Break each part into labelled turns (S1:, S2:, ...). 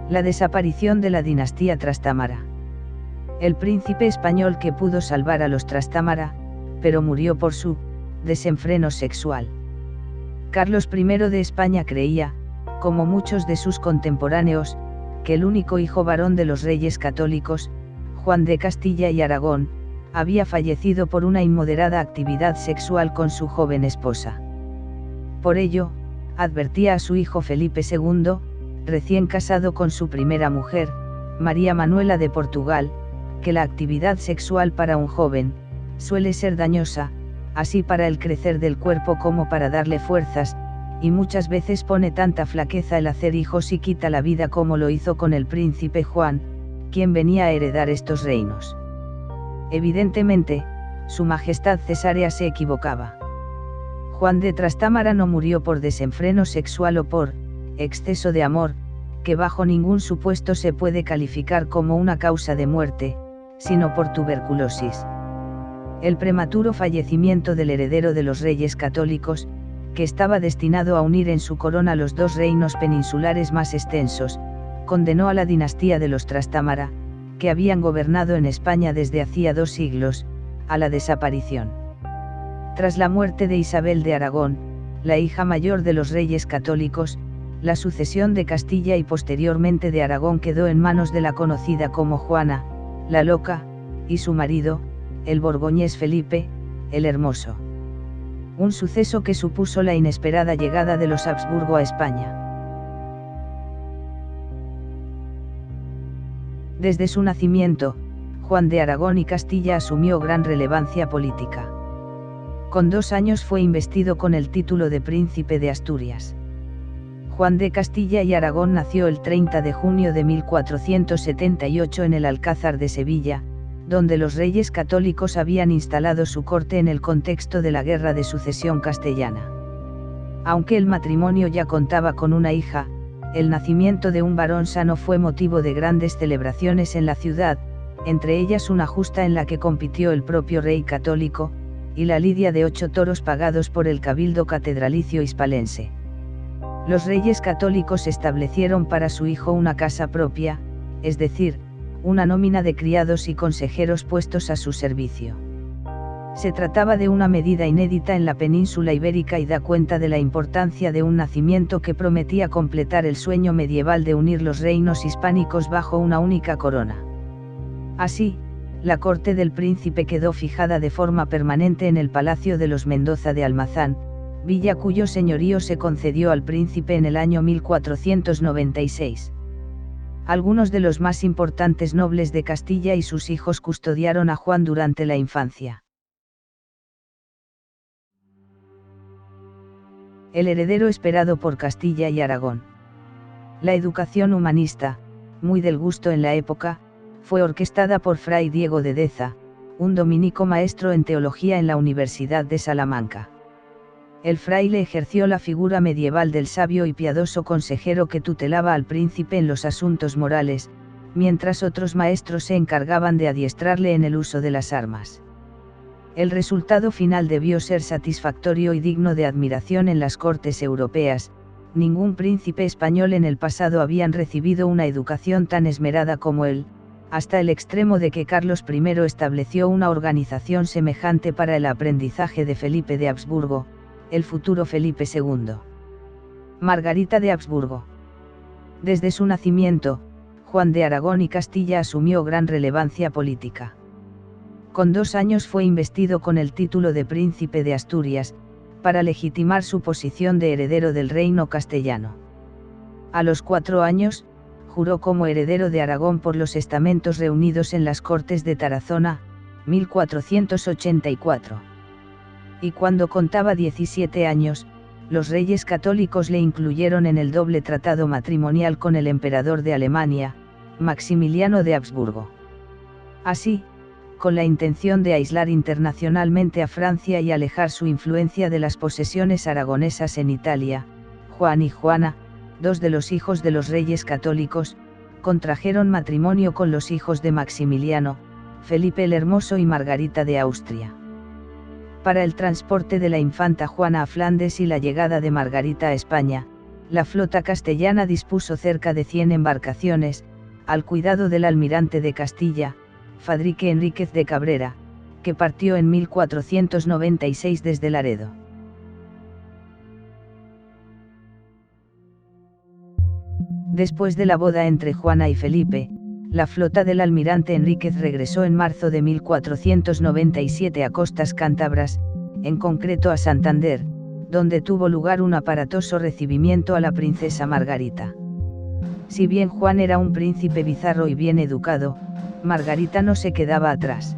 S1: La desaparición de la dinastía Trastámara. El príncipe español que pudo salvar a los Trastámara, pero murió por su desenfreno sexual. Carlos I de España creía, como muchos de sus contemporáneos, que el único hijo varón de los reyes católicos, Juan de Castilla y Aragón, había fallecido por una inmoderada actividad sexual con su joven esposa. Por ello, advertía a su hijo Felipe II, recién casado con su primera mujer, María Manuela de Portugal, que la actividad sexual para un joven suele ser dañosa, así para el crecer del cuerpo como para darle fuerzas, y muchas veces pone tanta flaqueza el hacer hijos y quita la vida como lo hizo con el príncipe Juan, quien venía a heredar estos reinos. Evidentemente, su majestad Cesarea se equivocaba. Juan de Trastámara no murió por desenfreno sexual o por exceso de amor, que bajo ningún supuesto se puede calificar como una causa de muerte, sino por tuberculosis. El prematuro fallecimiento del heredero de los reyes católicos, que estaba destinado a unir en su corona los dos reinos peninsulares más extensos, condenó a la dinastía de los Trastámara, que habían gobernado en España desde hacía 2 siglos, a la desaparición. Tras la muerte de Isabel de Aragón, la hija mayor de los reyes católicos, la sucesión de Castilla y posteriormente de Aragón quedó en manos de la conocida como Juana, la Loca, y su marido, el borgoñés Felipe, el Hermoso. Un suceso que supuso la inesperada llegada de los Habsburgo a España. Desde su nacimiento, Juan de Aragón y Castilla asumió gran relevancia política. Con 2 años fue investido con el título de Príncipe de Asturias. Juan de Castilla y Aragón nació el 30 de junio de 1478 en el Alcázar de Sevilla, donde los reyes católicos habían instalado su corte en el contexto de la Guerra de Sucesión castellana. Aunque el matrimonio ya contaba con una hija, el nacimiento de un varón sano fue motivo de grandes celebraciones en la ciudad, entre ellas una justa en la que compitió el propio rey católico, y la lidia de 8 toros pagados por el cabildo catedralicio hispalense. Los reyes católicos establecieron para su hijo una casa propia, es decir, una nómina de criados y consejeros puestos a su servicio. Se trataba de una medida inédita en la península ibérica y da cuenta de la importancia de un nacimiento que prometía completar el sueño medieval de unir los reinos hispánicos bajo una única corona. Así, la corte del príncipe quedó fijada de forma permanente en el Palacio de los Mendoza de Almazán, villa cuyo señorío se concedió al príncipe en el año 1496. Algunos de los más importantes nobles de Castilla y sus hijos custodiaron a Juan durante la infancia. El heredero esperado por Castilla y Aragón. La educación humanista, muy del gusto en la época, fue orquestada por Fray Diego de Deza, un dominico maestro en teología en la Universidad de Salamanca. El fraile ejerció la figura medieval del sabio y piadoso consejero que tutelaba al príncipe en los asuntos morales, mientras otros maestros se encargaban de adiestrarle en el uso de las armas. El resultado final debió ser satisfactorio y digno de admiración en las cortes europeas. Ningún príncipe español en el pasado habían recibido una educación tan esmerada como él, hasta el extremo de que Carlos I estableció una organización semejante para el aprendizaje de Felipe de Habsburgo, el futuro Felipe II. Margarita de Habsburgo. Desde su nacimiento, Juan de Aragón y Castilla asumió gran relevancia política. Con 2 años fue investido con el título de Príncipe de Asturias, para legitimar su posición de heredero del reino castellano. A los 4 años, juró como heredero de Aragón por los estamentos reunidos en las Cortes de Tarazona, 1484. Y cuando contaba 17 años, los reyes católicos le incluyeron en el doble tratado matrimonial con el emperador de Alemania, Maximiliano de Habsburgo. Así, con la intención de aislar internacionalmente a Francia y alejar su influencia de las posesiones aragonesas en Italia, Juan y Juana, 2 de los hijos de los reyes católicos, contrajeron matrimonio con los hijos de Maximiliano, Felipe el Hermoso y Margarita de Austria. Para el transporte de la infanta Juana a Flandes y la llegada de Margarita a España, la flota castellana dispuso cerca de 100 embarcaciones, al cuidado del almirante de Castilla, Fadrique Enríquez de Cabrera, que partió en 1496 desde Laredo. Después de la boda entre Juana y Felipe, la flota del almirante Enríquez regresó en marzo de 1497 a costas cántabras, en concreto a Santander, donde tuvo lugar un aparatoso recibimiento a la princesa Margarita. Si bien Juan era un príncipe bizarro y bien educado, Margarita no se quedaba atrás.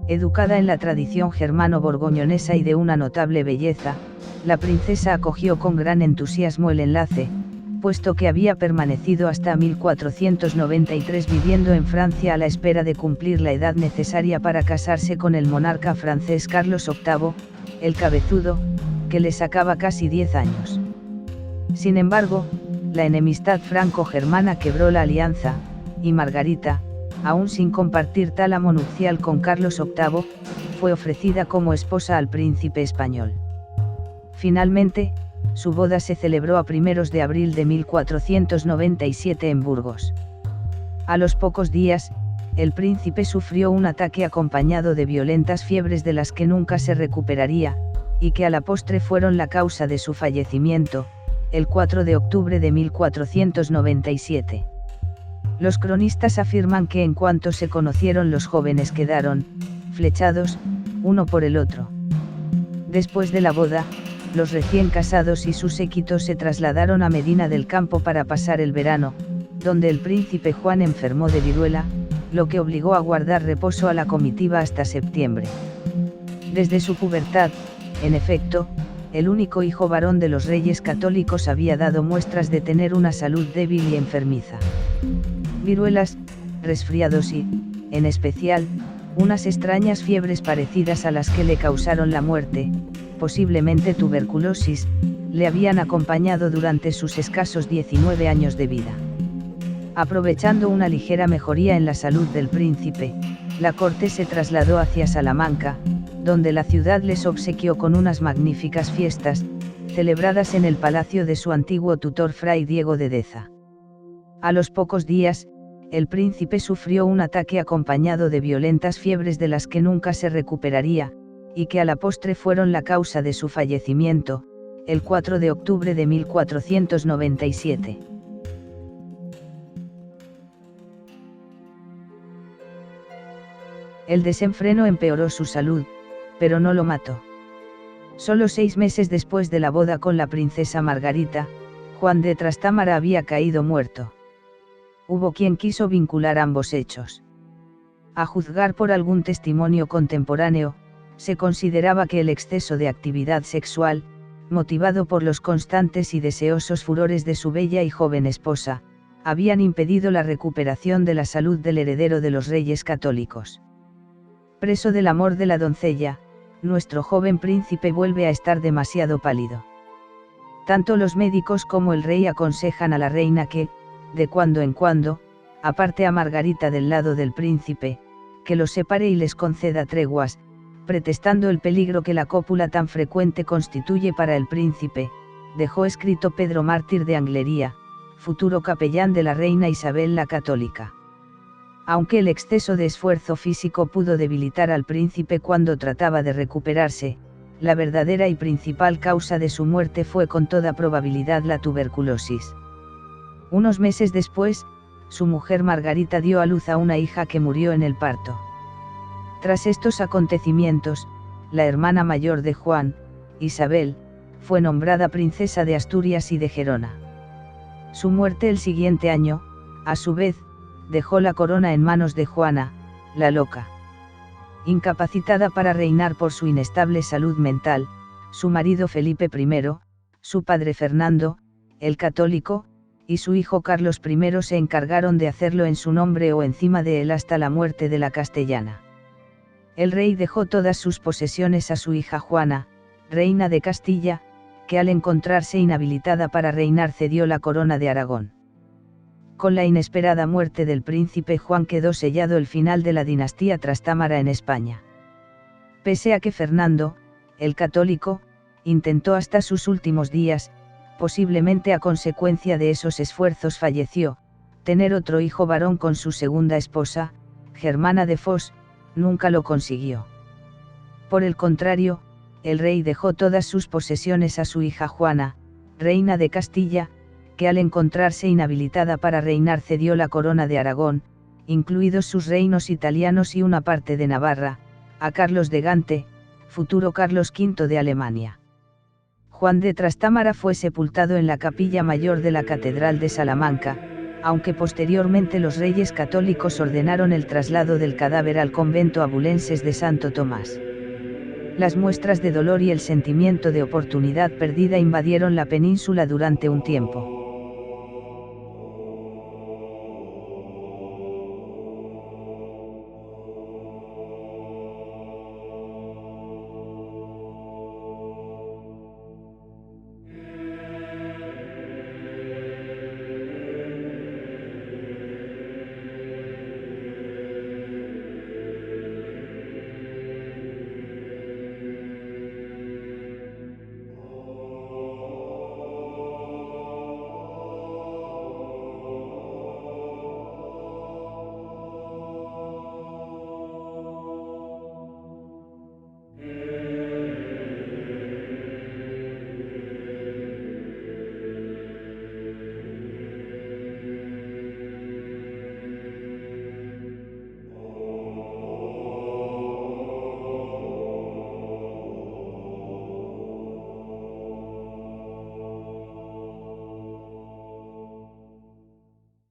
S1: Educada en la tradición germano-borgoñonesa y de una notable belleza, la princesa acogió con gran entusiasmo el enlace, puesto que había permanecido hasta 1493 viviendo en Francia a la espera de cumplir la edad necesaria para casarse con el monarca francés Carlos VIII, el cabezudo, que le sacaba casi 10 años. Sin embargo, la enemistad franco-germana quebró la alianza, y Margarita, aún sin compartir tal amo nupcial con Carlos VIII, fue ofrecida como esposa al príncipe español. Finalmente, su boda se celebró a primeros de abril de 1497 en Burgos. A los pocos días, el príncipe sufrió un ataque acompañado de violentas fiebres de las que nunca se recuperaría, y que a la postre fueron la causa de su fallecimiento, el 4 de octubre de 1497. Los cronistas afirman que en cuanto se conocieron los jóvenes quedaron, flechados, uno por el otro. Después de la boda, los recién casados y su séquito se trasladaron a Medina del Campo para pasar el verano, donde el príncipe Juan enfermó de viruela, lo que obligó a guardar reposo a la comitiva hasta septiembre. Desde su pubertad, en efecto, el único hijo varón de los reyes católicos había dado muestras de tener una salud débil y enfermiza. Viruelas, resfriados y, en especial, unas extrañas fiebres parecidas a las que le causaron la muerte, posiblemente tuberculosis, le habían acompañado durante sus escasos 19 años de vida. Aprovechando una ligera mejoría en la salud del príncipe, la corte se trasladó hacia Salamanca, donde la ciudad les obsequió con unas magníficas fiestas, celebradas en el palacio de su antiguo tutor Fray Diego de Deza. A los pocos días, el príncipe sufrió un ataque acompañado de violentas fiebres de las que nunca se recuperaría, y que a la postre fueron la causa de su fallecimiento, el 4 de octubre de 1497. El desenfreno empeoró su salud, pero no lo mató. Solo 6 meses después de la boda con la princesa Margarita, Juan de Trastámara había caído muerto. Hubo quien quiso vincular ambos hechos. A juzgar por algún testimonio contemporáneo, se consideraba que el exceso de actividad sexual, motivado por los constantes y deseosos furores de su bella y joven esposa, habían impedido la recuperación de la salud del heredero de los reyes católicos. Preso del amor de la doncella, nuestro joven príncipe vuelve a estar demasiado pálido. Tanto los médicos como el rey aconsejan a la reina que, de cuando en cuando, aparte a Margarita del lado del príncipe, que los separe y les conceda treguas, pretextando el peligro que la cópula tan frecuente constituye para el príncipe, dejó escrito Pedro Mártir de Anglería, futuro capellán de la reina Isabel la Católica. Aunque el exceso de esfuerzo físico pudo debilitar al príncipe cuando trataba de recuperarse, la verdadera y principal causa de su muerte fue con toda probabilidad la tuberculosis. Unos meses después, su mujer Margarita dio a luz a una hija que murió en el parto. Tras estos acontecimientos, la hermana mayor de Juan, Isabel, fue nombrada princesa de Asturias y de Gerona. Su muerte el siguiente año, a su vez, dejó la corona en manos de Juana, la Loca. Incapacitada para reinar por su inestable salud mental, su marido Felipe I, su padre Fernando, el católico, y su hijo Carlos I se encargaron de hacerlo en su nombre o encima de él hasta la muerte de la castellana. El rey dejó todas sus posesiones a su hija Juana, reina de Castilla, que al encontrarse inhabilitada para reinar cedió la corona de Aragón. Con la inesperada muerte del príncipe Juan quedó sellado el final de la dinastía Trastámara en España. Pese a que Fernando, el católico, intentó hasta sus últimos días, posiblemente a consecuencia de esos esfuerzos falleció. Tener otro hijo varón con su segunda esposa, Germana de Foix, nunca lo consiguió. Por el contrario, el rey dejó todas sus posesiones a su hija Juana, reina de Castilla, que al encontrarse inhabilitada para reinar cedió la corona de Aragón, incluidos sus reinos italianos y una parte de Navarra, a Carlos de Gante, futuro Carlos V de Alemania. Juan de Trastámara fue sepultado en la capilla mayor de la Catedral de Salamanca, aunque posteriormente los reyes católicos ordenaron el traslado del cadáver al convento abulenses de Santo Tomás. Las muestras de dolor y el sentimiento de oportunidad perdida invadieron la península durante un tiempo.